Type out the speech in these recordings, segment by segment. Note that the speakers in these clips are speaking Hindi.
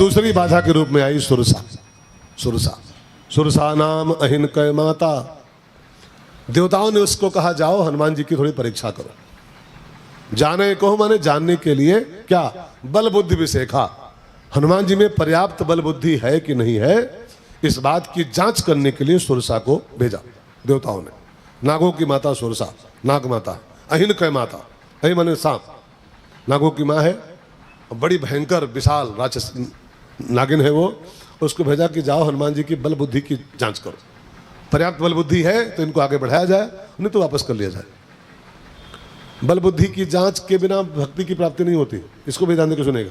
दूसरी बाधा के रूप में आई सुरसा। सुरसा, सुरसा नाम अहिन कै माता। देवताओं ने उसको कहा जाओ हनुमान जी की थोड़ी परीक्षा करो। जाने को माने जानने के लिए क्या, बल बुद्धि विशेखा, हनुमान जी में पर्याप्त बल बुद्धि है कि नहीं है, इस बात की जांच करने के लिए सुरसा को भेजा देवताओं ने। नागों की माता सुरसा, नाग माता, अहिन कै माता, अहि माने सांप, नागों की माँ है, बड़ी भयंकर विशाल राक्षस नागिन है वो। उसको भेजा कि जाओ हनुमान जी की बल बुद्धि की जांच करो, पर्याप्त बल बुद्धि है तो इनको आगे बढ़ाया जाए, नहीं तो वापस कर लिया जाए। बल बुद्धि की जांच के बिना भक्ति की प्राप्ति नहीं होती, इसको भी ध्यान देकर सुनेगा।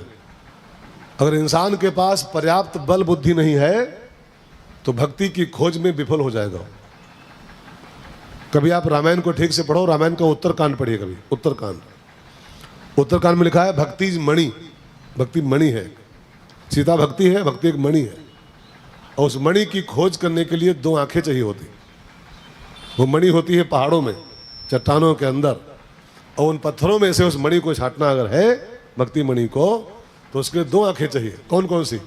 अगर इंसान के पास पर्याप्त बल बुद्धि नहीं है तो भक्ति की खोज में विफल हो जाएगा। कभी आप रामायण को ठीक से पढ़ो, रामायण का उत्तरकांड पढ़िए कभी, उत्तरकांड। उत्तरकांड में लिखा है भक्ति मणि, भक्ति मणि है, सीता भक्ति है, भक्ति एक मणि है। और उस मणि की खोज करने के लिए दो आंखें चाहिए होती। वो मणि होती है पहाड़ों में, चट्टानों के अंदर, और उन पत्थरों में से उस मणि को छांटना अगर है, भक्ति मणि को, तो उसके दो आंखें चाहिए। कौन कौन सी?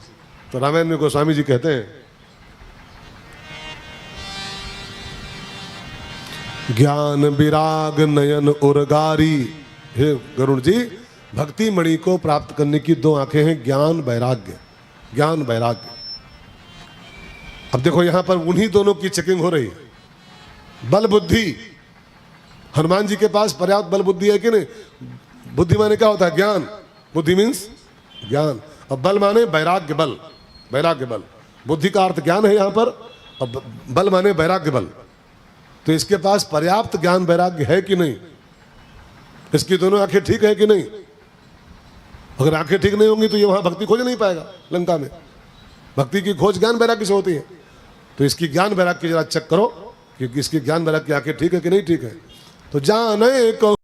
तो रामायण में गोस्वामी जी कहते हैं, ज्ञान विराग नयन उर्गारी। हे गरुड़ जी, भक्ति मणि को प्राप्त करने की दो आंखें हैं, ज्ञान वैराग्य, ज्ञान वैराग्य। अब देखो यहां पर उन्हीं दोनों की चेकिंग हो रही है। बल बुद्धि, हनुमान जी के पास पर्याप्त बल बुद्धि है कि नहीं? बुद्धि माने क्या होता है? ज्ञान। बुद्धि मीन्स ज्ञान, और बल माने वैराग्य बल, वैराग्य बल। बुद्धि का अर्थ ज्ञान है यहां पर, और बल माने वैराग्य बल। तो इसके पास पर्याप्त ज्ञान वैराग्य है कि नहीं? इसकी दोनों आंखें ठीक है कि नहीं? अगर आंखें ठीक नहीं होंगी तो ये वहां भक्ति खोज नहीं पाएगा। लंका में भक्ति की खोज ज्ञान वैराग्य से होती है। तो इसकी ज्ञान वैराग्य जरा चेक करो कि इसकी ज्ञान वैराग्य की आंखें ठीक है कि नहीं ठीक है। तो जाने को